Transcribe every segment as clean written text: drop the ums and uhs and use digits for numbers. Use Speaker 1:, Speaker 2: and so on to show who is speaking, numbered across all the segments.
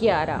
Speaker 1: 11،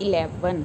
Speaker 1: 11،